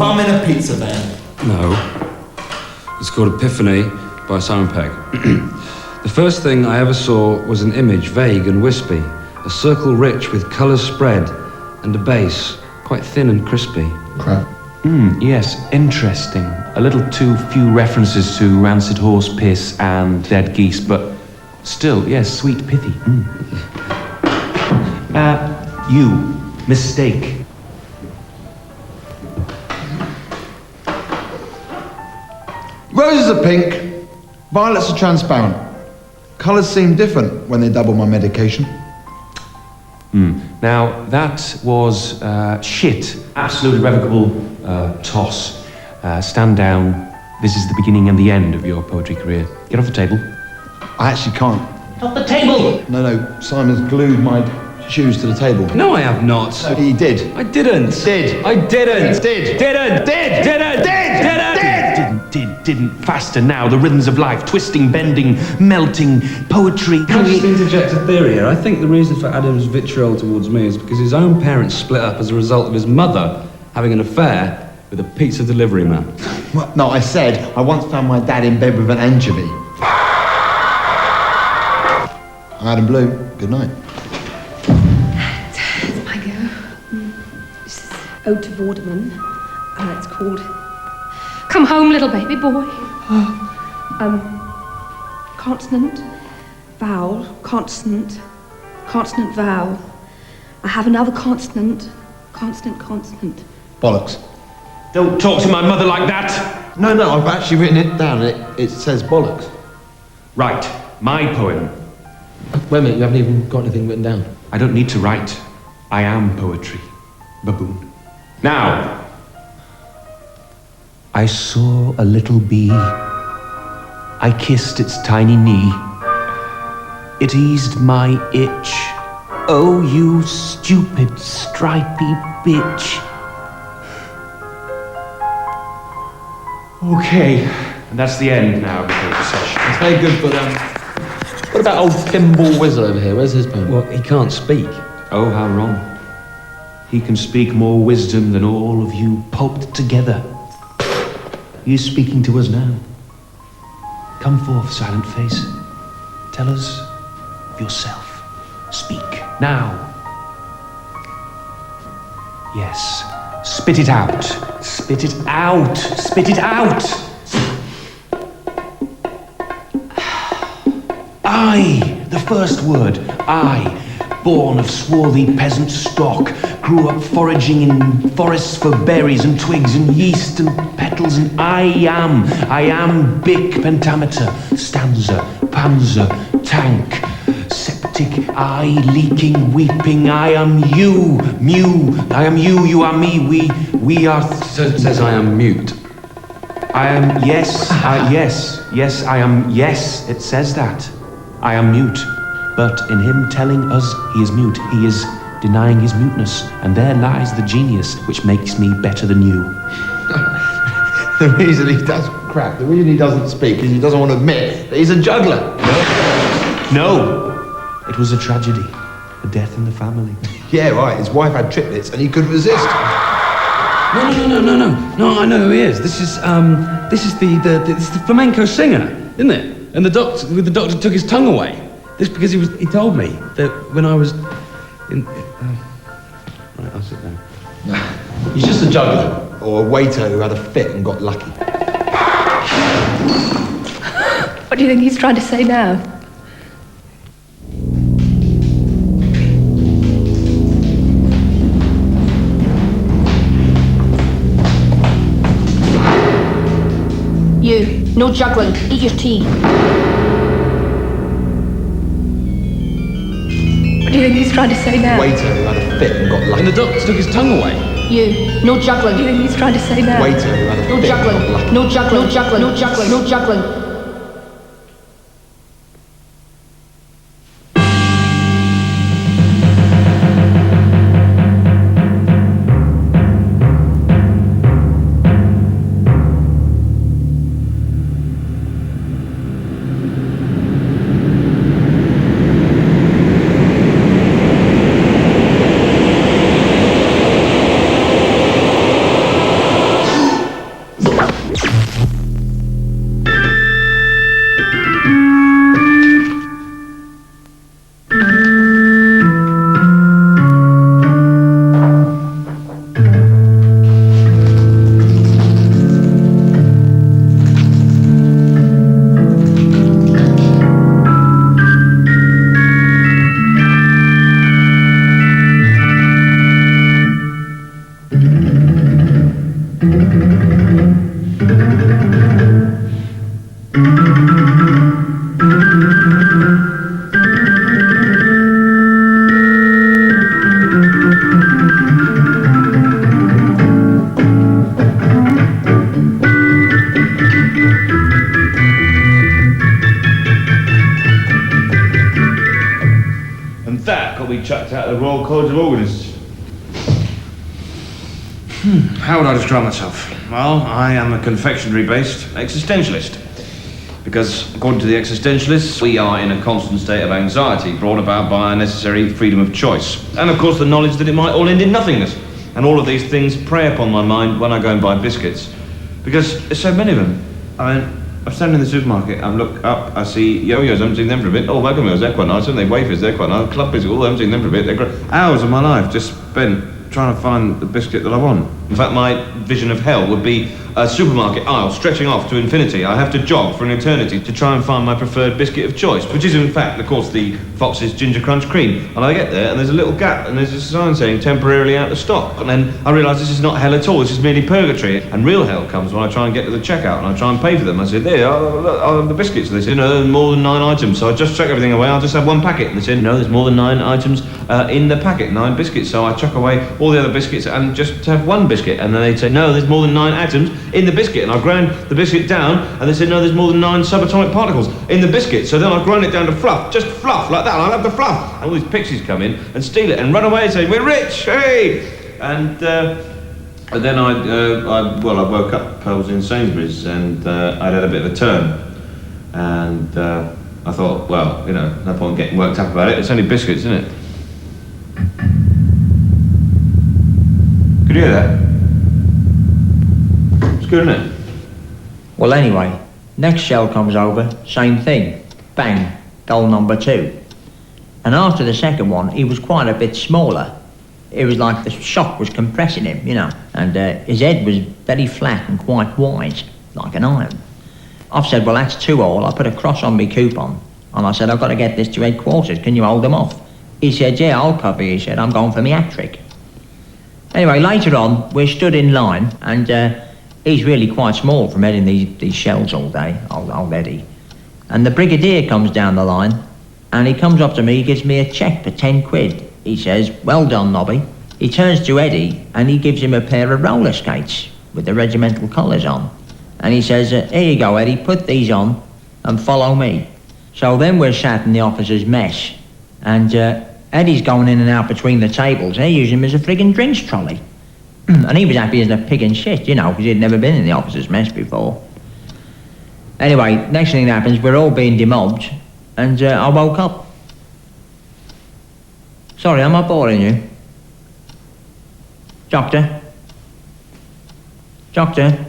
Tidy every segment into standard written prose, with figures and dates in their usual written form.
I'm in a pizza van. No. It's called Epiphany by Simon Pegg. The first thing I ever saw was an image, vague and wispy, a circle rich with colours spread, and a base, quite thin and crispy. Crap. Yes, interesting. A little too few references to rancid horse piss and dead geese, but still, yes, sweet, pithy. You, mistake. Roses are pink, violets are transparent. Colours seem different when they double my medication. Now, that was shit. Absolute irrevocable toss. Stand down. This is the beginning and the end of your poetry career. Get off the table. I actually can't. Off the table! No, Simon's glued my shoes to the table. No, I have not. He did. I didn't. Did. I didn't. Did. Didn't. Did. Didn't. Didn't. Faster now. The rhythms of life. Twisting, bending, melting. Poetry. Can I just interject a theory here? I think the reason for Adam's vitriol towards me is because his own parents split up as a result of his mother having an affair with a pizza delivery man. What? No, I said I once found my dad in bed with an anchovy. Adam Blue, good night. It's my go. This is Ode to Vorderman. It's called Come Home, Little Baby Boy. Consonant, vowel, consonant, consonant, vowel. I have another consonant, consonant, consonant. Bollocks. Don't talk to my mother like that. No, I've actually written it down. It says bollocks. Right, my poem. Wait a minute, you haven't even got anything written down. I don't need to write. I am poetry. Baboon. Now, I saw a little bee. I kissed its tiny knee. It eased my itch. Oh, you stupid, stripy bitch. Okay, and that's the end now of the poetry session. It's very good, but what about old Thimble Whistle over here? Where's his poem? Well, he can't speak. Oh, how wrong. He can speak more wisdom than all of you pulped together. He is speaking to us now. Come forth, silent face. Tell us of yourself. Speak now. Yes. Spit it out. Spit it out. Spit it out. I, the first word, I, born of swarthy peasant stock, grew up foraging in forests for berries and twigs and yeast and petals, and I am bic, pentameter, stanza, panzer, tank, septic, I, leaking, weeping, I am you, I am you, you are me, we are... So it says I am mute. I am, yes, yes, I am, yes, it says that. I am mute, but in him telling us he is mute, he is denying his muteness, and there lies the genius which makes me better than you. The reason he does crap, the reason he doesn't speak is he doesn't want to admit that he's a juggler. No, it was a tragedy, a death in the family. Yeah, right, his wife had triplets and he couldn't resist. No, I know who he is. This is the flamenco singer, isn't it? And the doctor took his tongue away. This because he told me that when I was in... right, I'll sit down. He's just a juggler, or a waiter who had a fit and got lucky. What do you think he's trying to say now? You, no juggling. Eat your tea. What do you think he's trying to say now? Waiter who had a fit and got lucky. And the doctor took his tongue away. You, no juggling. What do you think he's trying to say now? Waiter who had a No fit juggling. and got lucky. No juggling. No juggling. No juggling. No juggling. And that got me chucked out of the Royal College of Organists. How would I describe myself? Well, I am a confectionery-based existentialist. Because, according to the existentialists, we are in a constant state of anxiety brought about by unnecessary freedom of choice. And, of course, the knowledge that it might all end in nothingness. And all of these things prey upon my mind when I go and buy biscuits. Because there's so many of them. I mean, I'm standing in the supermarket, I look up, I see yo-yos, I haven't seen them for a bit. Oh, wagon wheels, they're quite nice, aren't they? Wafers, they're quite nice. Club biscuits, I haven't seen them for a bit. They're great. Hours of my life just spent trying to find the biscuit that I want. In fact, my vision of hell would be a supermarket aisle stretching off to infinity. I have to jog for an eternity to try and find my preferred biscuit of choice, which is in fact, of course, the Fox's Ginger Crunch Cream. And I get there and there's a little gap and there's a sign saying temporarily out of stock. And then I realise this is not hell at all, this is merely purgatory. And real hell comes when I try and get to the checkout and I try and pay for them. I say, there, I'll have the biscuits. And they say, no, there's more than 9 items. So I just chuck everything away, I'll just have 1 packet. And they say, no, there's more than 9 items in the packet, 9 biscuits. So I chuck away all the other biscuits and just have 1 biscuit. And then they'd say, no, there's more than 9 atoms in the biscuit. And I grind the biscuit down and they said, no, there's more than 9 subatomic particles in the biscuit. So then I grind it down to fluff, just fluff, like that. I'll have the fluff. And all these pixies come in and steal it and run away and say, we're rich, hey! And then I woke up, I was in Sainsbury's and I'd had a bit of a turn. And I thought, well, you know, no point getting worked up about it. It's only biscuits, isn't it? Could you hear that? It's good, isn't it? Well, anyway, next shell comes over, same thing. Bang, goal number 2. And after the second one, he was quite a bit smaller. It was like the shock was compressing him, you know, and his head was very flat and quite wide, like an iron. I've said, well, that's 2 all. I put a cross on my coupon, and I said, I've got to get this to headquarters. Can you hold them off? He said, yeah, I'll cover you. He said, I'm going for my hat-trick. Anyway, later on, we stood in line, and he's really quite small from heading these shells all day, old Eddie. And the brigadier comes down the line, and he comes up to me, he gives me a cheque for 10 quid. He says, well done, Nobby. He turns to Eddie, and he gives him a pair of roller skates with the regimental colours on. And he says, here you go, Eddie, put these on and follow me. So then we're sat in the officers' mess, and Eddie's going in and out between the tables. They use him as a friggin' drinks trolley. And he was happy as a pig in shit, you know, because he'd never been in the officers' mess before. Anyway, next thing that happens, we're all being demobbed, and I woke up. Sorry, am I boring you? Doctor? Doctor?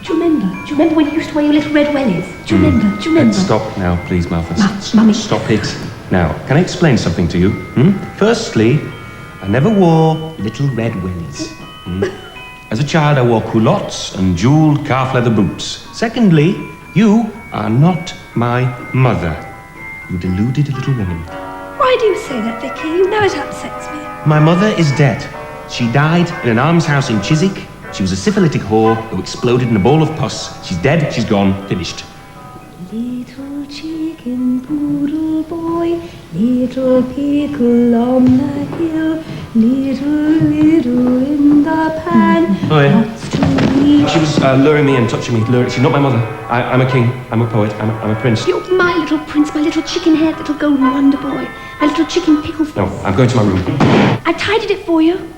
Do you remember when you used to wear your little red wellies? Do you remember? Let's stop now, please, Malthus. Mummy. Stop it. Now, can I explain something to you? Firstly, I never wore little red wellies. As a child, I wore culottes and jewelled calf leather boots. Secondly, you are not my mother. You deluded little woman. Why do you say that, Vicky? You know it upsets me. My mother is dead. She died in an almshouse in Chiswick. She was a syphilitic whore who exploded in a bowl of pus. She's dead, she's gone, finished. Little chicken poodle boy, little pickle on the hill, little in the pan. Oh, yeah. What's to eat? She was luring me and touching me. She's not my mother. I'm a king, I'm a poet, I'm a prince. You're my little prince, my little chicken-haired little golden wonder boy, my little chicken pickle face. No, I'm going to my room. I tidied it for you.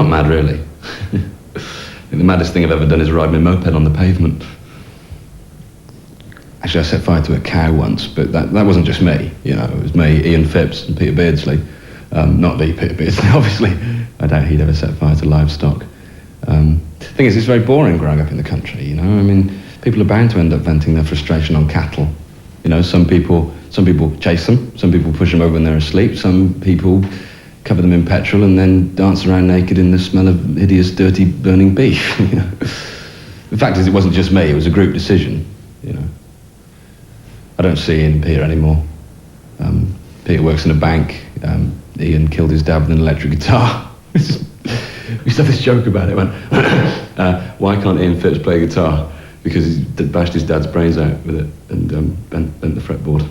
not mad, really. I think the maddest thing I've ever done is ride my moped on the pavement. Actually, I set fire to a cow once, but that wasn't just me, you know. It was me, Ian Phipps, and Peter Beardsley. Not the Peter Beardsley, obviously. I doubt he'd ever set fire to livestock. The thing is, it's very boring growing up in the country, you know. I mean, people are bound to end up venting their frustration on cattle. You know, some people chase them, some people push them over when they're asleep, some people cover them in petrol and then dance around naked in the smell of hideous, dirty, burning beef. You know? The fact is, it wasn't just me, it was a group decision, you know. I don't see Ian and Peter anymore. Peter works in a bank. Ian killed his dad with an electric guitar. We used to have this joke about it. Why can't Ian Phipps play guitar? Because he bashed his dad's brains out with it and bent the fretboard.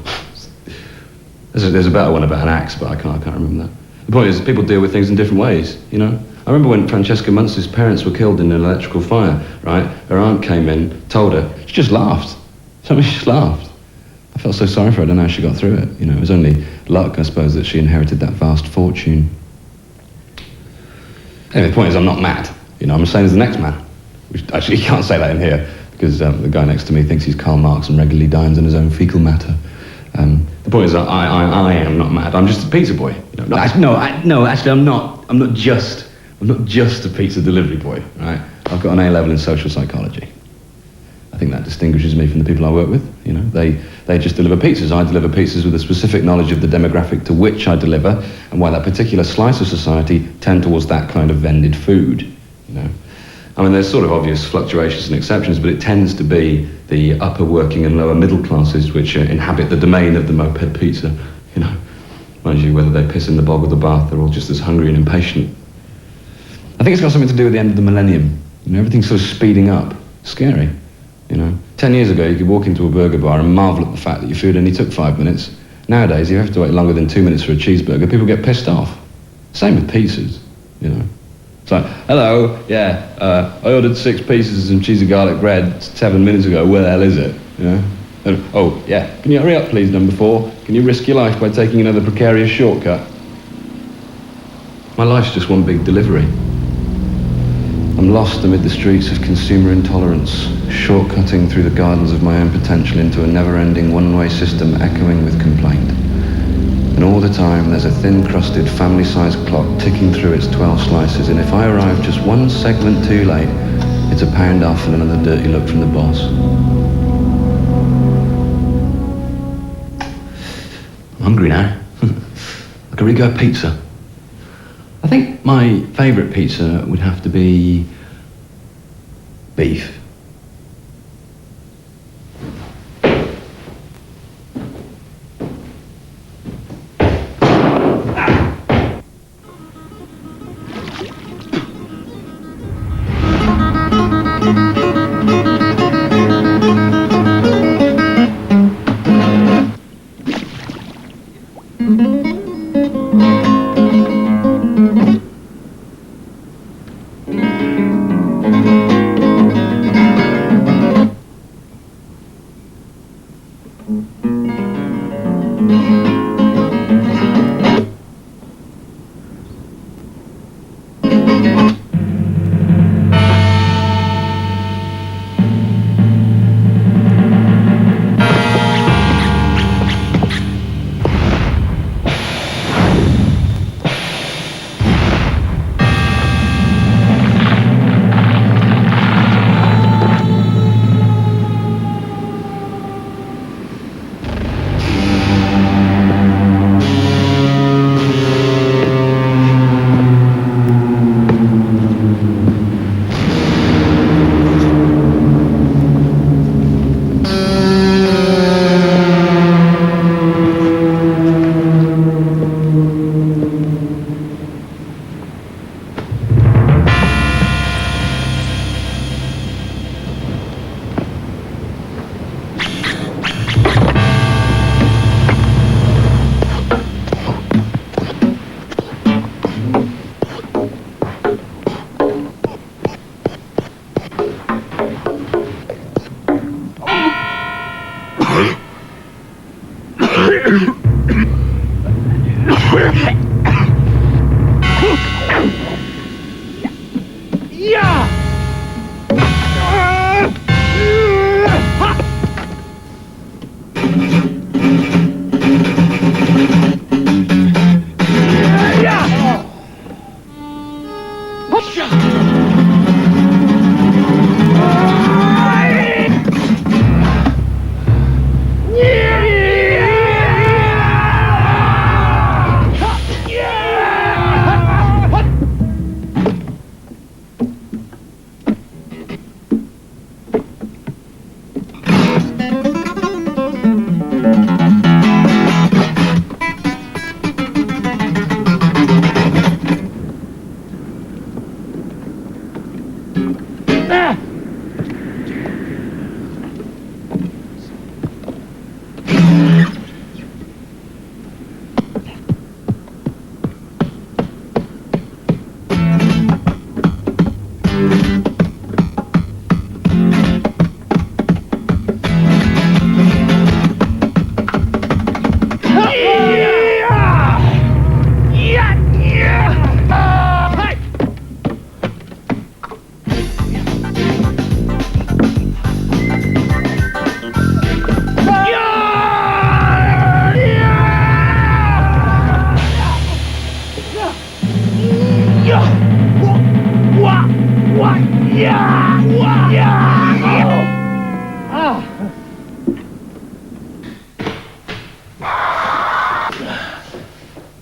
There's a better one about an axe, but I can't remember that. The point is, people deal with things in different ways, you know? I remember when Francesca Munce's parents were killed in an electrical fire, right? Her aunt came in, told her, she just laughed. She just laughed. I felt so sorry for her, I don't know how she got through it. You know, it was only luck, I suppose, that she inherited that vast fortune. Anyway, the point is, I'm not mad. You know, I'm the same as the next man. Which, actually, you can't say that in here, because the guy next to me thinks he's Karl Marx and regularly dines in his own fecal matter. The point is, I am not mad. I'm just a pizza boy. You know? Actually, I'm not just a pizza delivery boy. Right? I've got an A-level in social psychology. I think that distinguishes me from the people I work with. You know, they just deliver pizzas. I deliver pizzas with a specific knowledge of the demographic to which I deliver and why that particular slice of society tend towards that kind of vended food. You know, I mean, there's sort of obvious fluctuations and exceptions, but it tends to be the upper working and lower middle classes which inhabit the domain of the moped pizza. You know, mind you, whether they piss in the bog or the bath, they're all just as hungry and impatient. I think it's got something to do with the end of the millennium. You know, everything's sort of speeding up. Scary. You know, 10 years ago, you could walk into a burger bar and marvel at the fact that your food only took 5 minutes. Nowadays, you have to wait longer than 2 minutes for a cheeseburger. People get pissed off. Same with pizzas, you know. It's like, hello, yeah, I ordered 6 pieces of some cheesy garlic bread 7 minutes ago. Where the hell is it? You know? And, oh, yeah, can you hurry up, please, number 4? Can you risk your life by taking another precarious shortcut? My life's just one big delivery. I'm lost amid the streets of consumer intolerance, shortcutting through the gardens of my own potential into a never-ending one-way system echoing with complaint. And all the time, there's a thin-crusted family-sized clock ticking through its 12 slices, and if I arrive just one segment too late, it's a pound off and another dirty look from the boss. I'm hungry now. Like a really good pizza. I think my favourite pizza would have to be beef.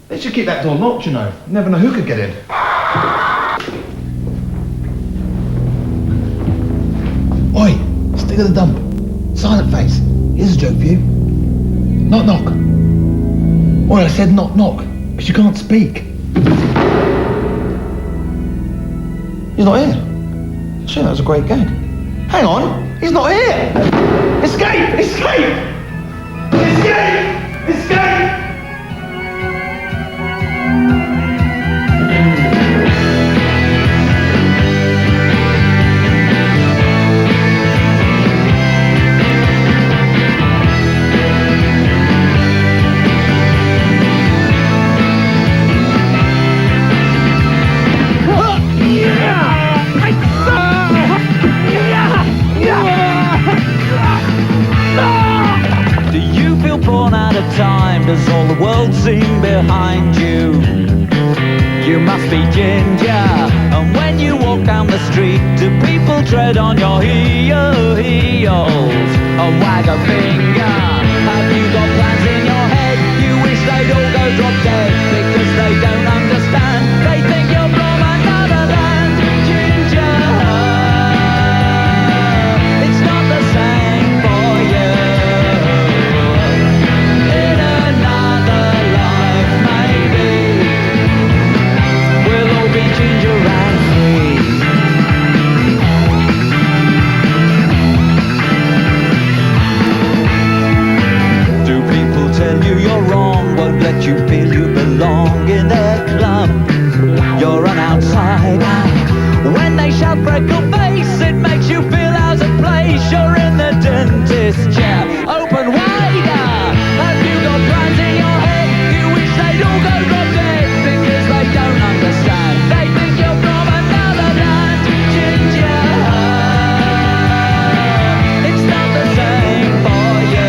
They should keep that door locked, you know. You never know who could get in. Oi, stick of the dump. Silent face. Here's a joke for you. Knock, knock. Oi, I said knock, knock, because you can't speak. He's not here. Sure, that was a great gag. Hang on, he's not here! Escape! Escape! Escape! Escape! Does all the world seem behind you? You must be ginger. And when you walk down the street, do people tread on your heels and wag a finger? Have you got plans in your head? You wish they'd all go drop dead because they don't understand. They think you're from another land. Ginger, it's not the same for you. Let you feel you belong in their club. You're an outsider. When they shout freckle face, it makes you feel out of place. You're in the dentist chair, open wider. Have you got plans in your head? You wish they'd all go drop dead because they don't understand. They think you're from another land. Ginger, it's not the same for you.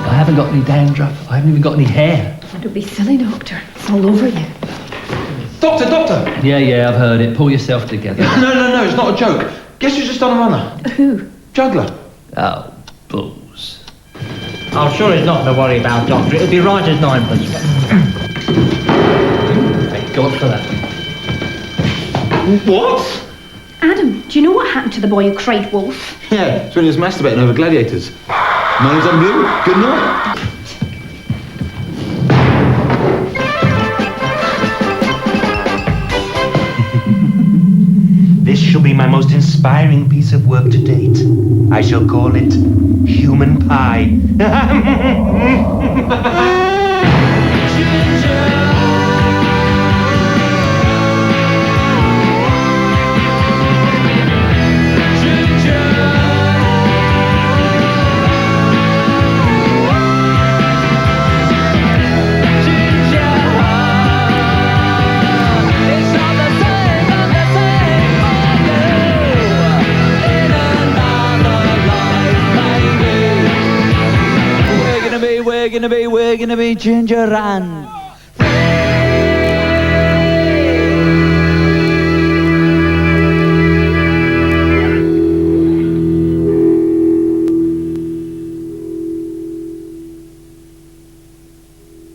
I haven't got any dandruff. I haven't even got any hair. Don't be silly, Doctor. It's all over you. Doctor, doctor! Yeah, I've heard it. Pull yourself together. No, it's not a joke. Guess who's just on a runner? Who? Juggler. Oh, bulls. I'm sure he's not to worry about, Doctor. It'll be right as ninepence. Thank God for that. What? Adam, do you know what happened to the boy who cried wolf? Yeah, it's when he was masturbating over gladiators. My name's on blue. Good night. This shall be my my most inspiring piece of work to date. I shall call it Human Pie. We're gonna be ginger and